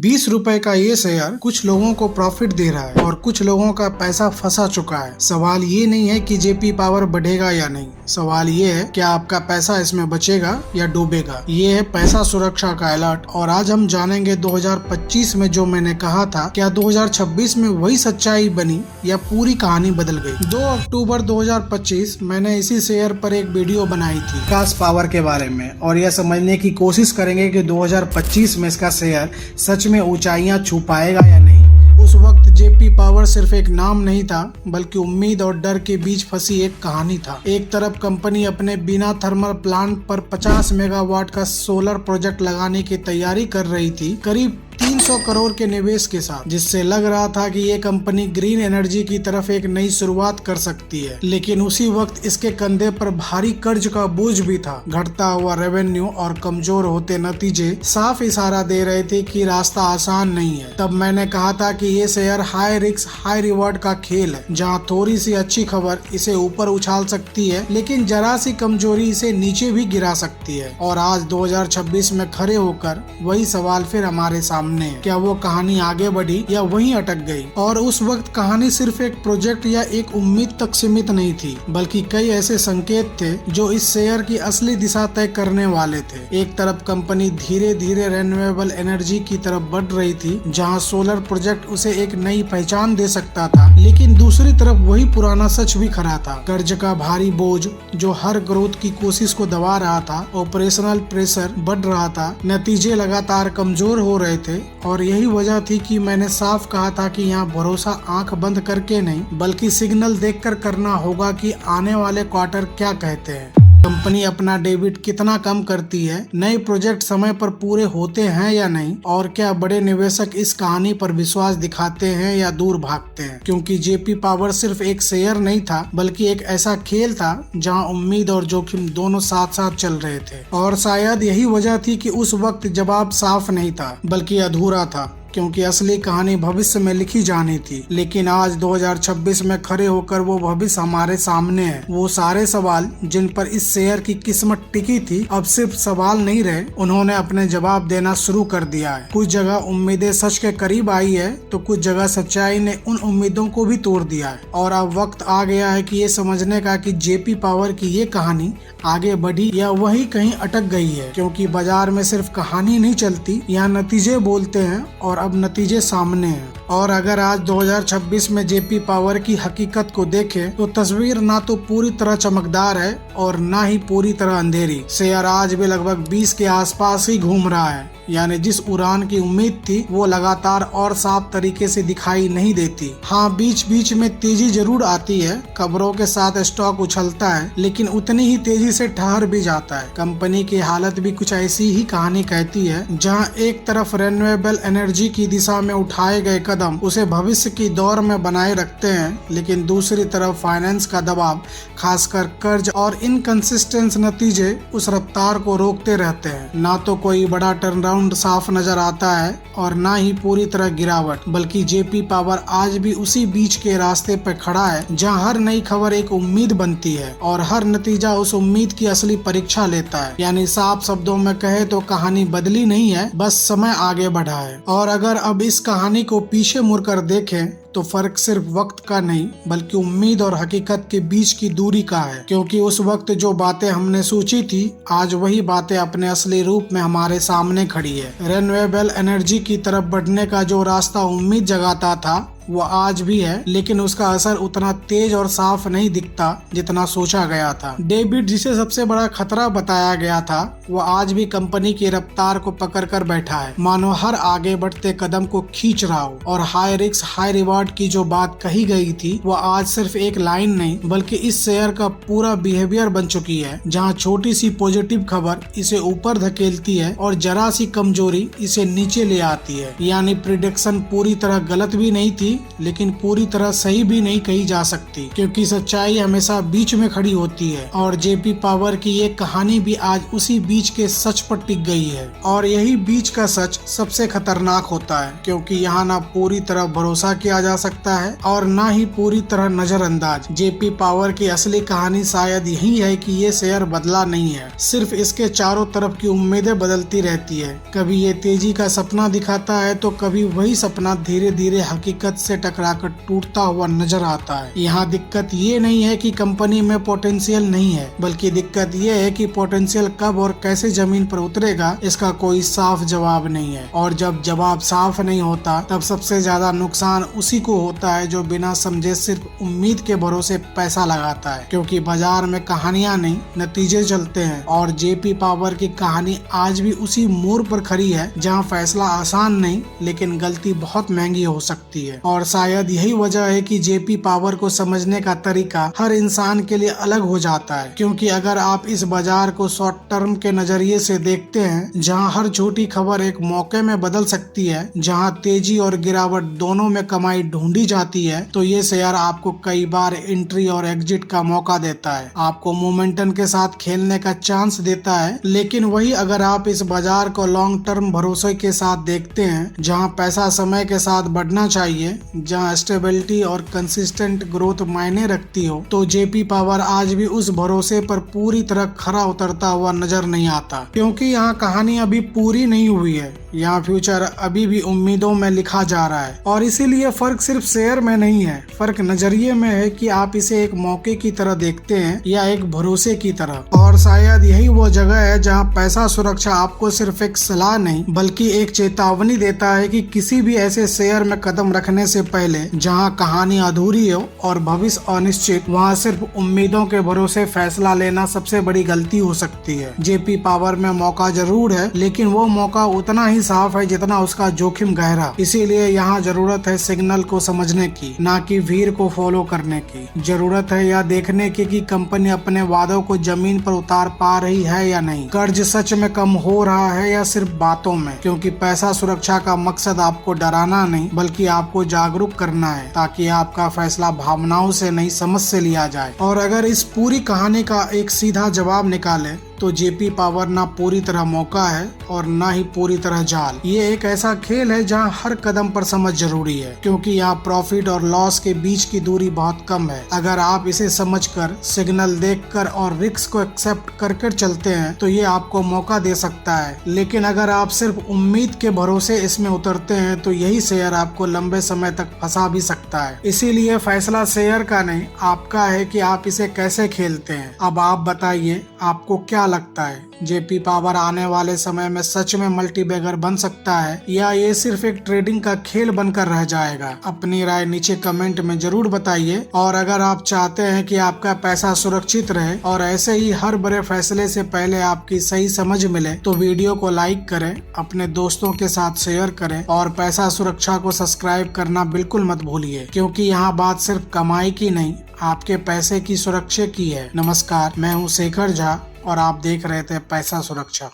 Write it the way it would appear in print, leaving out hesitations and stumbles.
20 रुपए का ये शेयर कुछ लोगों को प्रॉफिट दे रहा है और कुछ लोगों का पैसा फंसा चुका है। सवाल ये नहीं है कि जेपी पावर बढ़ेगा या नहीं, सवाल ये है क्या आपका पैसा इसमें बचेगा या डूबेगा। ये है पैसा सुरक्षा का अलर्ट। और आज हम जानेंगे 2025 में जो मैंने कहा था, क्या 2026 में वही सच्चाई बनी या पूरी कहानी बदल गई। 2 अक्टूबर 2025 मैंने इसी शेयर पर एक वीडियो बनाई थी विकास पावर के बारे में, और यह समझने की कोशिश करेंगे कि 2025 में इसका शेयर सच में ऊंचाइयां छू पाएगा या नहीं। उस वक्त जेपी पावर सिर्फ एक नाम नहीं था, बल्कि उम्मीद और डर के बीच फंसी एक कहानी था। एक तरफ कंपनी अपने बिना थर्मल प्लांट पर 50 मेगावाट का सोलर प्रोजेक्ट लगाने की तैयारी कर रही थी, करीब 300 करोड़ के निवेश के साथ, जिससे लग रहा था कि ये कंपनी ग्रीन एनर्जी की तरफ एक नई शुरुआत कर सकती है। लेकिन उसी वक्त इसके कंधे पर भारी कर्ज का बोझ भी था। घटता हुआ रेवेन्यू और कमजोर होते नतीजे साफ इशारा दे रहे थे कि रास्ता आसान नहीं है। तब मैंने कहा था कि ये share high risk high reward का खेल है, जहाँ थोड़ी सी अच्छी खबर इसे ऊपर उछाल सकती है, लेकिन जरा सी कमजोरी इसे नीचे भी गिरा सकती है। और आज 2026 में खड़े होकर वही सवाल फिर हमारे सामने, क्या वो कहानी आगे बढ़ी या वहीं अटक गई। और उस वक्त कहानी सिर्फ एक प्रोजेक्ट या एक उम्मीद तक सीमित नहीं थी, बल्कि कई ऐसे संकेत थे जो इस शेयर की असली दिशा तय करने वाले थे। एक तरफ कंपनी धीरे धीरे रिन्यूएबल एनर्जी की तरफ बढ़ रही थी, जहां सोलर प्रोजेक्ट उसे एक नई पहचान दे सकता था, लेकिन दूसरी तरफ वही पुराना सच भी खड़ा था। कर्ज का भारी बोझ जो हर ग्रोथ की कोशिश को दबा रहा था, ऑपरेशनल प्रेशर बढ़ रहा था, नतीजे लगातार कमजोर हो रहे थे। और यही वजह थी कि मैंने साफ कहा था कि यहाँ भरोसा आंख बंद करके नहीं, बल्कि सिग्नल देखकर करना होगा कि आने वाले क्वार्टर क्या कहते हैं। कंपनी अपना डेबिट कितना कम करती है, नए प्रोजेक्ट समय पर पूरे होते हैं या नहीं, और क्या बड़े निवेशक इस कहानी पर विश्वास दिखाते हैं या दूर भागते हैं। क्योंकि जेपी पावर सिर्फ एक शेयर नहीं था, बल्कि एक ऐसा खेल था जहां उम्मीद और जोखिम दोनों साथ साथ चल रहे थे। और शायद यही वजह थी कि उस वक्त जवाब साफ नहीं था, बल्कि अधूरा था, क्योंकि असली कहानी भविष्य में लिखी जानी थी। लेकिन आज 2026 में खड़े होकर वो भविष्य हमारे सामने है। वो सारे सवाल जिन पर इस शेयर की किस्मत टिकी थी, अब सिर्फ सवाल नहीं रहे, उन्होंने अपने जवाब देना शुरू कर दिया है। कुछ जगह उम्मीदें सच के करीब आई है, तो कुछ जगह सच्चाई ने उन उम्मीदों को भी तोड़ दिया है। और अब वक्त आ गया है कि ये समझने का कि जेपी पावर की ये कहानी आगे बढ़ी या वही कहीं अटक गई है। क्योंकि बाजार में सिर्फ कहानी नहीं चलती, यहाँ नतीजे बोलते हैं, और अब नतीजे सामने हैं। और अगर आज 2026 में जेपी पावर की हकीकत को देखें, तो तस्वीर ना तो पूरी तरह चमकदार है और ना ही पूरी तरह अंधेरी। शेयर आज भी लगभग 20 के आसपास ही घूम रहा है, यानी जिस उड़ान की उम्मीद थी वो लगातार और साफ तरीके से दिखाई नहीं देती। हाँ, बीच बीच में तेजी जरूर आती है, खबरों के साथ स्टॉक उछलता है, लेकिन उतनी ही तेजी से ठहर भी जाता है। कंपनी की हालत भी कुछ ऐसी ही कहानी कहती है, जहां एक तरफ रिन्यूएबल एनर्जी की दिशा में उठाए गए कदम उसे भविष्य की दौर में बनाए रखते हैं, लेकिन दूसरी तरफ फाइनेंस का दबाव, खासकर कर्ज और इनकंसिस्टेंट नतीजे उस रफ्तार को रोकते रहते हैं। ना तो कोई बड़ा टर्नराउंड साफ नजर आता है और ना ही पूरी तरह गिरावट, बल्कि जेपी पावर आज भी उसी बीच के रास्ते पर खड़ा है, जहां हर नई खबर एक उम्मीद बनती है और हर नतीजा उस उम्मीद की असली परीक्षा लेता है। यानी साफ शब्दों में कहे तो कहानी बदली नहीं है, बस समय आगे बढ़ा है। और अगर अब इस कहानी को पीछे मुड़कर देखें, तो फर्क सिर्फ वक्त का नहीं, बल्कि उम्मीद और हकीकत के बीच की दूरी का है। क्योंकि उस वक्त जो बातें हमने सोची थी, आज वही बातें अपने असली रूप में हमारे सामने खड़ी है। रिन्यूएबल एनर्जी की तरफ बढ़ने का जो रास्ता उम्मीद जगाता था, वो आज भी है, लेकिन उसका असर उतना तेज और साफ नहीं दिखता जितना सोचा गया था। डेबिट, जिसे सबसे बड़ा खतरा बताया गया था, वो आज भी कंपनी की रफ्तार को पकड़ कर बैठा है, मानो हर आगे बढ़ते कदम को खींच रहा हो। और हाई रिस्क हाई रिवॉर्ड की जो बात कही गई थी, वो आज सिर्फ एक लाइन नहीं, बल्कि इस शेयर का पूरा बिहेवियर बन चुकी है, जहाँ छोटी सी पॉजिटिव खबर इसे ऊपर धकेलती है और जरा सी कमजोरी इसे नीचे ले आती है। यानी प्रिडिक्शन पूरी तरह गलत भी नहीं थी, लेकिन पूरी तरह सही भी नहीं कही जा सकती, क्योंकि सच्चाई हमेशा बीच में खड़ी होती है। और जेपी पावर की ये कहानी भी आज उसी बीच के सच पर टिक गई है। और यही बीच का सच सबसे खतरनाक होता है, क्योंकि यहाँ ना पूरी तरह भरोसा किया जा जा सकता है और ना ही पूरी तरह नजरअंदाज। जेपी पावर की असली कहानी शायद यही है कि ये शेयर बदला नहीं है, सिर्फ इसके चारों तरफ की उम्मीदें बदलती रहती है। कभी ये तेजी का सपना दिखाता है तो कभी वही सपना धीरे धीरे हकीकत से टकराकर टूटता हुआ नजर आता है। यहाँ दिक्कत ये नहीं है कि कंपनी में पोटेंशियल नहीं है, बल्कि दिक्कत ये है कि पोटेंशियल कब और कैसे जमीन पर उतरेगा इसका कोई साफ जवाब नहीं है। और जब जवाब साफ नहीं होता तब सबसे ज्यादा नुकसान उसी को होता है जो बिना समझे सिर्फ उम्मीद के भरोसे पैसा लगाता है, क्योंकि बाजार में कहानियां नहीं नतीजे चलते हैं। और जेपी पावर की कहानी आज भी उसी मोड़ पर खड़ी है जहां फैसला आसान नहीं लेकिन गलती बहुत महंगी हो सकती है। और शायद यही वजह है कि जेपी पावर को समझने का तरीका हर इंसान के लिए अलग हो जाता है, क्योंकि अगर आप इस बाजार को शॉर्ट टर्म के नजरिए से देखते हैं जहां हर छोटी खबर एक मौके में बदल सकती है, जहां तेजी और गिरावट दोनों में कमाई ढूंढी जाती है, तो ये शेयर आपको कई बार एंट्री और एग्जिट का मौका देता है, आपको मोमेंटम के साथ खेलने का चांस देता है। लेकिन वही अगर आप इस बाजार को लॉन्ग टर्म भरोसे के साथ देखते हैं जहां पैसा समय के साथ बढ़ना चाहिए, जहां स्टेबिलिटी और कंसिस्टेंट ग्रोथ मायने रखती हो, तो जेपी पावर आज भी उस भरोसे पर पूरी तरह खरा उतरता हुआ नजर नहीं आता। क्योंकि यहाँ कहानी अभी पूरी नहीं हुई है, यहाँ फ्यूचर अभी भी उम्मीदों में लिखा जा रहा है। और इसीलिए फर्क सिर्फ शेयर में नहीं है, फर्क नजरिए में है कि आप इसे एक मौके की तरह देखते हैं या एक भरोसे की तरह। और शायद यही वो जगह है जहाँ पैसा सुरक्षा आपको सिर्फ एक सलाह नहीं बल्कि एक चेतावनी देता है कि किसी भी ऐसे शेयर में कदम रखने से पहले जहाँ कहानी अधूरी हो और भविष्य अनिश्चित, वहाँ सिर्फ उम्मीदों के भरोसे फैसला लेना सबसे बड़ी गलती हो सकती है। जेपी पावर में मौका जरूर है, लेकिन वो मौका उतना ही साफ है जितना उसका जोखिम गहरा। इसीलिए यहाँ जरूरत है सिग्नल को समझने की, ना कि भीड़ को फॉलो करने की। जरूरत है यह देखने की कि कंपनी अपने वादों को जमीन पर उतार पा रही है या नहीं, कर्ज सच में कम हो रहा है या सिर्फ बातों में। क्योंकि पैसा सुरक्षा का मकसद आपको डराना नहीं बल्कि आपको जागरूक करना है, ताकि आपका फैसला भावनाओं से नहीं समझ से लिया जाए। और अगर इस पूरी कहानी का एक सीधा जवाब निकाले तो जेपी पावर ना पूरी तरह मौका है और ना ही पूरी तरर जाल। ये एक ऐसा खेल है जहां हर कदम पर समझ जरूरी है, क्योंकि यहाँ प्रॉफिट और लॉस के बीच की दूरी बहुत कम है। अगर आप इसे समझकर, सिग्नल देखकर और रिस्क को एक्सेप्ट कर चलते हैं तो ये आपको मौका दे सकता है। लेकिन अगर आप सिर्फ उम्मीद के भरोसे इसमें उतरते हैं तो यही शेयर आपको लंबे समय तक फंसा भी सकता है। इसीलिए फैसला शेयर का नहीं आपका है कि आप इसे कैसे खेलते हैं। अब आप बताइए, आपको क्या लगता है, जेपी पावर आने वाले समय में सच में मल्टीबैगर बन सकता है या ये सिर्फ एक ट्रेडिंग का खेल बनकर रह जाएगा? अपनी राय नीचे कमेंट में जरूर बताइए। और अगर आप चाहते हैं कि आपका पैसा सुरक्षित रहे और ऐसे ही हर बड़े फैसले से पहले आपकी सही समझ मिले, तो वीडियो को लाइक करें, अपने दोस्तों के साथ शेयर करें और पैसा सुरक्षा को सब्सक्राइब करना बिल्कुल मत भूलिए, क्योंकि यहाँ बात सिर्फ कमाई की नहीं, आपके पैसे की सुरक्षा की है। नमस्कार, मैं हूँ शेखर झा और आप देख रहे थे पैसा सुरक्षा।